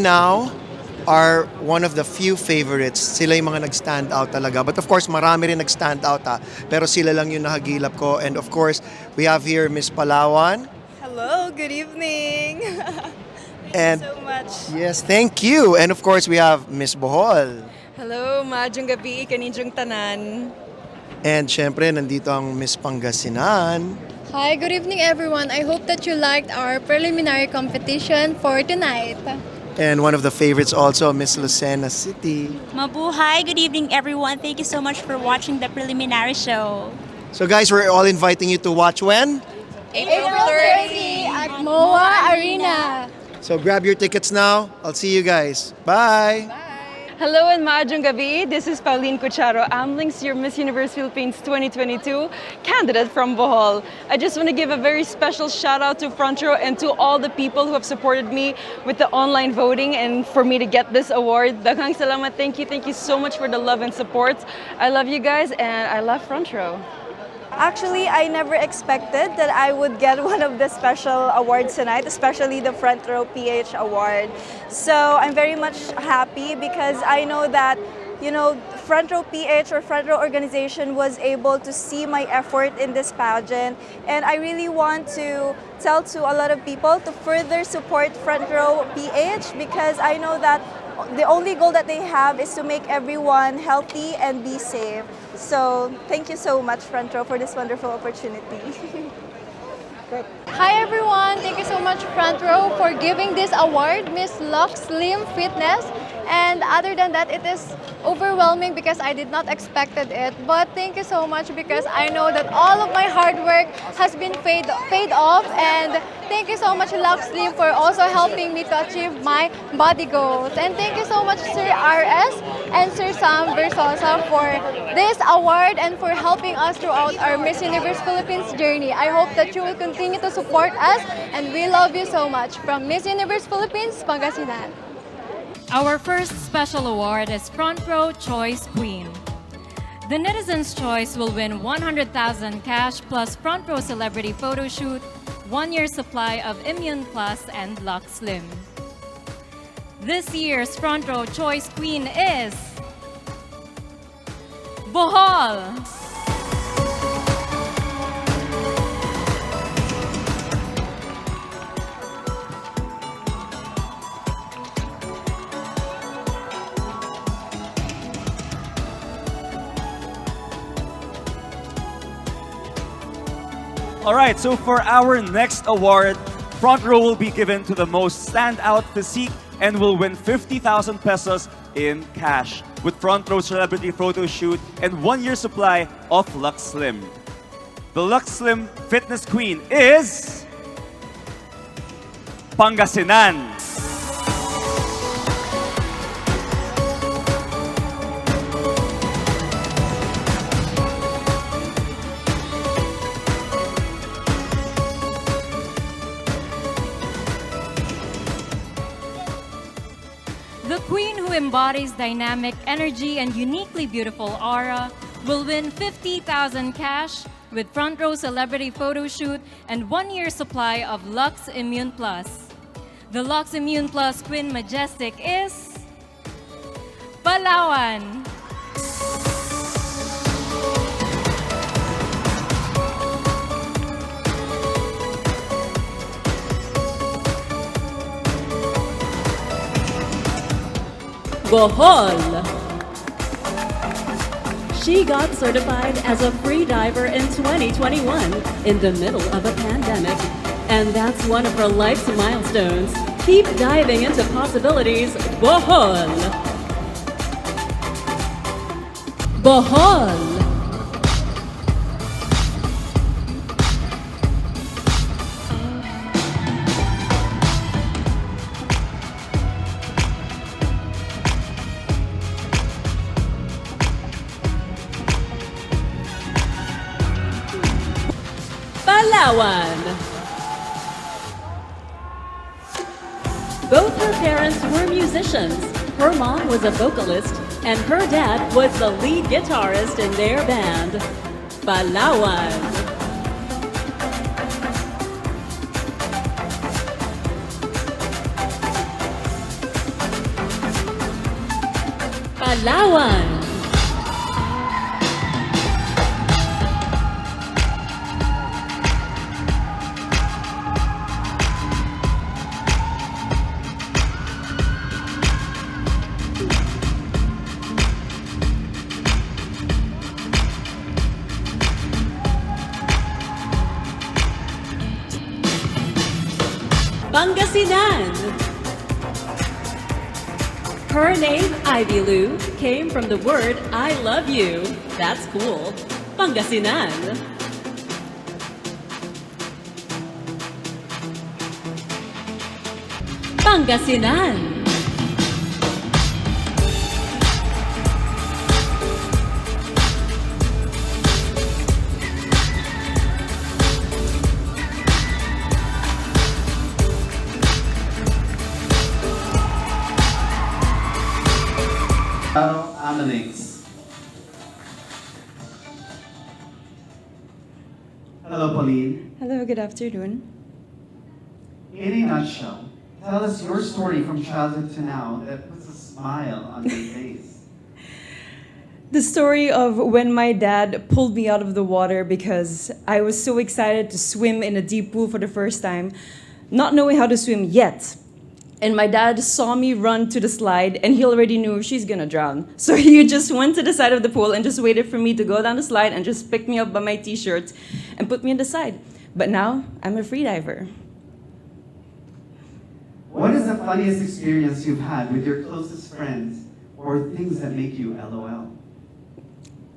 now are one of the few favorites. Sila yung mga nag-stand out talaga. But of course, marami rin nag-stand out Pero sila lang yung nahagilap ko. And of course, we have here Miss Palawan. Hello, good evening. And Thank you so much. yes, thank you. And of course, we have Miss Bohol. Hello, maayong gabi, kaninyong tanan. And syempre, nandito ang Miss Pangasinan. Hi, good evening everyone. I hope that you liked our preliminary competition for tonight. And one of the favorites also, Miss Lucena City. Mabuhay! Good evening, everyone. Thank you so much for watching the preliminary show. So guys, we're all inviting you to watch when? April 30 at MOA Arena. So grab your tickets now. I'll see you guys. Bye! Hello and maayong gabi. This is Pauline Cucharo, Amelinckx, your Miss Universe Philippines 2022 candidate from Bohol. I just want to give a very special shout out to FRONTROW and to all the people who have supported me with the online voting and for me to get this award. Daghang salamat. Thank you so much for the love and support. I love you guys and I love FRONTROW. Actually, I never expected that I would get one of the special awards tonight, especially the FRONTROW PH award. So I'm very much happy because I know that, FRONTROW PH or FRONTROW organization was able to see my effort in this pageant. And I really want to tell to a lot of people to further support FRONTROW PH because I know that the only goal that they have is to make everyone healthy and be safe. So thank you so much, FRONTROW, for this wonderful opportunity. Hi everyone, thank you so much FRONTROW for giving this award, Miss Luxxe Slim Fitness. And other than that, it is overwhelming because I did not expected it. But thank you so much because I know that all of my hard work has been paid off. And thank you so much Luxxe Slim for also helping me to achieve my body goals. And thank you so much Sir RS and Sir Sam Versosa for this award and for helping us throughout our Miss Universe Philippines journey. I hope that you will continue to support us and we love you so much. From Miss Universe Philippines, Pangasinan. Our first special award is FRONTROW Choice Queen. The Netizen's Choice will win 100,000 cash plus FRONTROW celebrity photo shoot, 1 year supply of ImmunPlus and Luxxe Slim. This year's FRONTROW Choice Queen is Bohol. All right, so for our next award, FRONTROW will be given to the most standout physique and will win 50,000 pesos in cash with FRONTROW celebrity photo shoot and 1 year supply of Luxxe Slim. The Luxxe Slim Fitness Queen is Pangasinan. The queen who embodies dynamic energy and uniquely beautiful aura will win 50,000 cash with FRONTROW celebrity photo shoot and 1 year supply of Luxxe ImmunPlus. The Luxxe ImmunPlus Queen Majestic is Palawan. Bohol. She got certified as a free diver in 2021 in the middle of a pandemic. And that's one of her life's milestones. Keep diving into possibilities, Bohol. Bohol. Palawan. Both her parents were musicians. Her mom was a vocalist, and her dad was the lead guitarist in their band. Palawan. Palawan. Pangasinan. Her name, Ivylou, came from the word I love you. That's cool. Pangasinan. Pangasinan. Amelinckx. Hello, Pauline. Hello, good afternoon. In a nutshell, tell us your story from childhood to now that puts a smile on your face. The story of when my dad pulled me out of the water because I was so excited to swim in a deep pool for the first time, not knowing how to swim yet. And my dad saw me run to the slide and he already knew she's gonna drown. So he just went to the side of the pool and just waited for me to go down the slide and just pick me up by my t-shirt and put me on the side. But now I'm a freediver. What is the funniest experience you've had with your closest friends or things that make you LOL?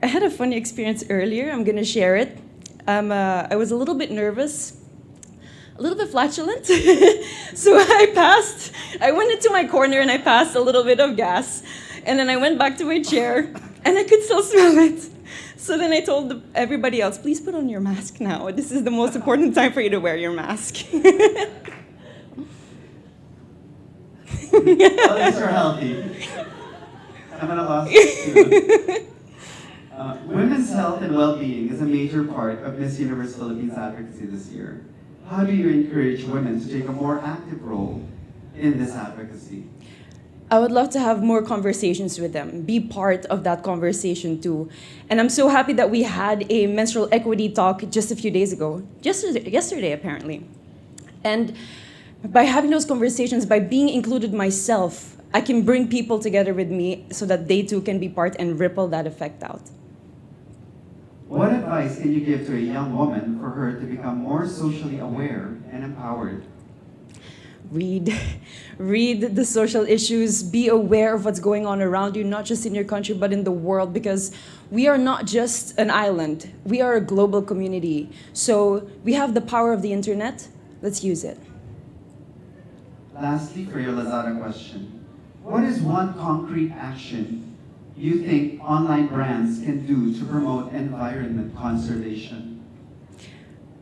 I had a funny experience earlier. I'm gonna share it. I was a little bit nervous, a little bit flatulent. So I went into my corner and I passed a little bit of gas. And then I went back to my chair and I could still smell it. So then I told everybody else, please put on your mask now. This is the most important time for you to wear your mask. At least you're healthy. I'm gonna ask you. Women's health and well-being is a major part of Miss Universe Philippines advocacy this year. How do you encourage women to take a more active role in this advocacy? I would love to have more conversations with them, be part of that conversation too. And I'm so happy that we had a menstrual equity talk just a few days ago, yesterday apparently. And by having those conversations, by being included myself, I can bring people together with me so that they too can be part and ripple that effect out. What advice can you give to a young woman for her to become more socially aware and empowered? Read the social issues, be aware of what's going on around you, not just in your country, but in the world, because we are not just an island, we are a global community. So we have the power of the internet, let's use it. Lastly, for your Lazada question, what is one concrete action you think online brands can do to promote environment conservation?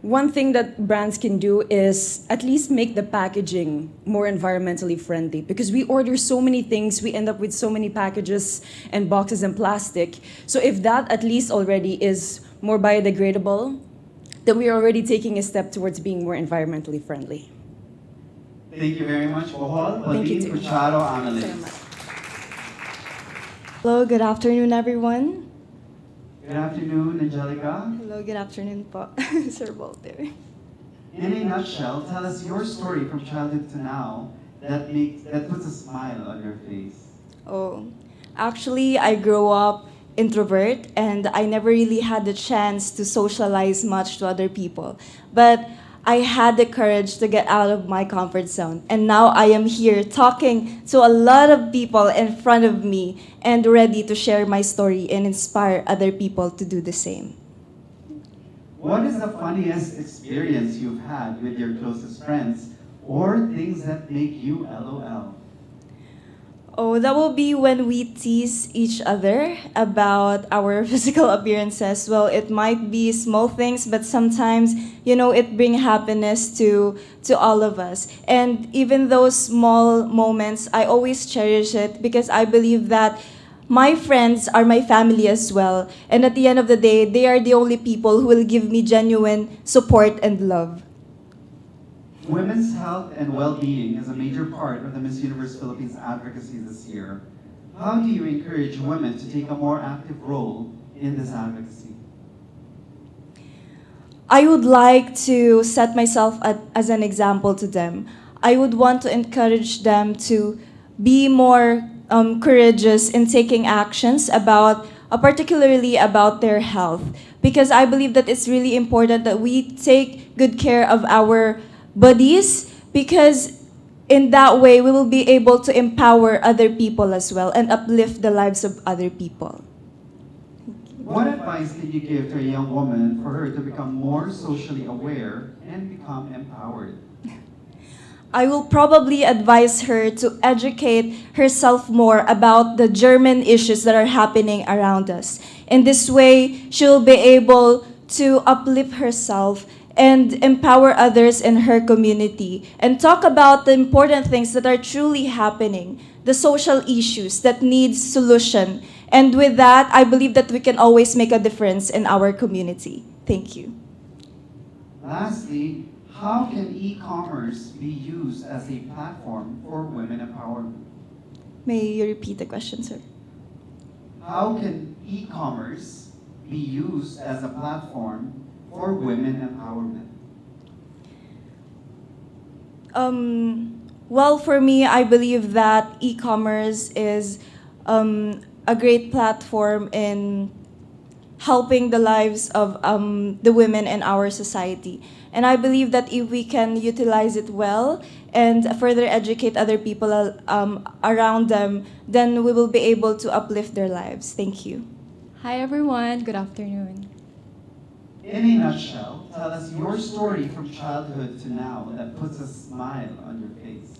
One thing that brands can do is at least make the packaging more environmentally friendly, because we order so many things, we end up with so many packages and boxes and plastic. So if that at least already is more biodegradable, then we are already taking a step towards being more environmentally friendly. Thank you very much, Bohol. Thank you Pauline, too. Cucharo, Amelinckx. Hello, good afternoon, everyone. Good afternoon, Angelica. Hello, good afternoon po, Sir Walter. In a nutshell, tell us your story from childhood to now that puts a smile on your face. Oh, actually, I grew up introvert and I never really had the chance to socialize much to other people. But I had the courage to get out of my comfort zone. And now I am here talking to a lot of people in front of me and ready to share my story and inspire other people to do the same. What is the funniest experience you've had with your closest friends or things that make you LOL? Oh, that will be when we tease each other about our physical appearances. Well, it might be small things, but sometimes, it brings happiness to all of us. And even those small moments, I always cherish it because I believe that my friends are my family as well. And at the end of the day, they are the only people who will give me genuine support and love. Women's health and well-being is a major part of the Miss Universe Philippines advocacy this year. how do you encourage women to take a more active role in this advocacy? I would like to set myself as an example to them. I would want to encourage them to be more courageous in taking actions about, particularly about their health, because I believe that it's really important that we take good care of our bodies, because in that way we will be able to empower other people as well and uplift the lives of other people. What advice can you give to a young woman for her to become more socially aware and become empowered? I will probably advise her to educate herself more about the German issues that are happening around us. In this way, she will be able to uplift herself and empower others in her community and talk about the important things that are truly happening, the social issues that need solution. And with that, I believe that we can always make a difference in our community. Thank you. Lastly, how can e-commerce be used as a platform for women empowerment? May you repeat the question, sir? How can e-commerce be used as a platform for women empowerment? Well, for me, I believe that e-commerce is a great platform in helping the lives of the women in our society. And I believe that if we can utilize it well and further educate other people around them, then we will be able to uplift their lives. Thank you. Hi everyone, good afternoon. In a nutshell, tell us your story from childhood to now that puts a smile on your face.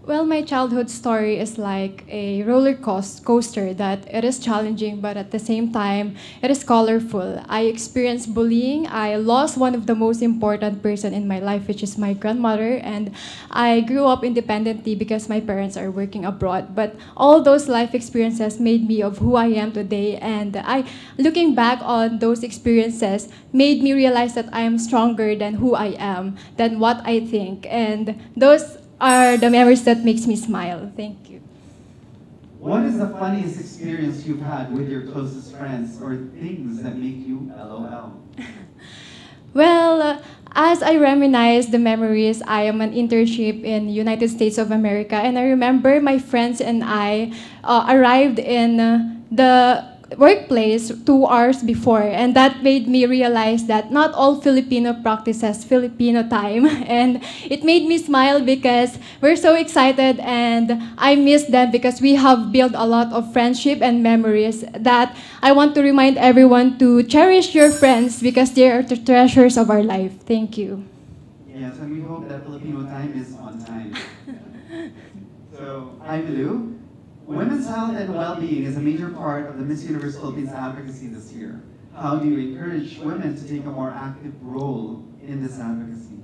Well, my childhood story is like a roller coaster that it is challenging, but at the same time, it is colorful. I experienced bullying. I lost one of the most important person in my life, which is my grandmother, and I grew up independently because my parents are working abroad. But all those life experiences made me of who I am today, and looking back on those experiences, made me realize that I am stronger than who I am, than what I think, and those are the memories that makes me smile. Thank you. What is the funniest experience you've had with your closest friends or things that make you LOL? Well, as I reminisce the memories, I am an internship in United States of America, and I remember my friends and I arrived in the workplace 2 hours before, and that made me realize that not all Filipino practices Filipino time, and it made me smile because we're so excited, and I miss them because we have built a lot of friendship and memories that I want to remind everyone to cherish your friends because they are the treasures of our life. Thank you. Yes, and we hope that Filipino time is on time. So, Ivylou, women's health and well-being is a major part of the Miss Universe Philippines advocacy this year. How do you encourage women to take a more active role in this advocacy?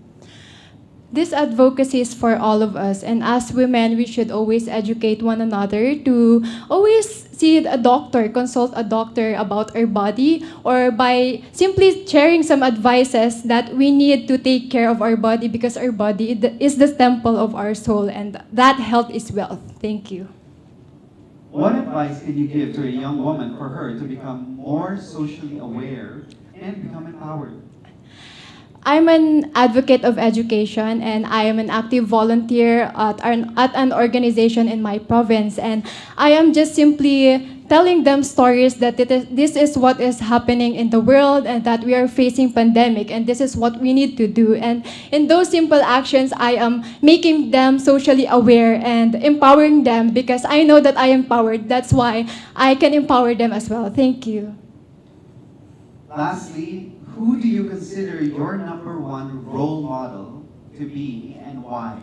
This advocacy is for all of us, and as women, we should always educate one another to always see a doctor, consult a doctor about our body, or by simply sharing some advices that we need to take care of our body because our body is the temple of our soul, and that health is wealth. Thank you. What advice can you give to a young woman for her to become more socially aware and become empowered? I'm an advocate of education, and I am an active volunteer at an organization in my province, and I am just simply telling them stories that this is what is happening in the world and that we are facing pandemic, and this is what we need to do. And in those simple actions, I am making them socially aware and empowering them because I know that I am empowered. That's why I can empower them as well. Thank you. Lastly, who do you consider your #1 role model to be and why?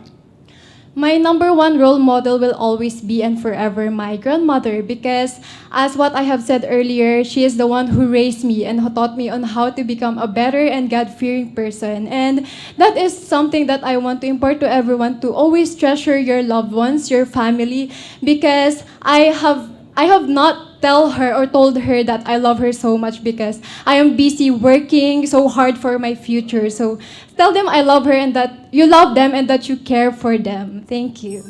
My #1 role model will always be and forever my grandmother because, as what I have said earlier, she is the one who raised me and who taught me on how to become a better and God-fearing person. And that is something that I want to impart to everyone, to always treasure your loved ones, your family, because I have not tell her or told her that I love her so much because I am busy working so hard for my future. So tell them I love her and that you love them and that you care for them. Thank you.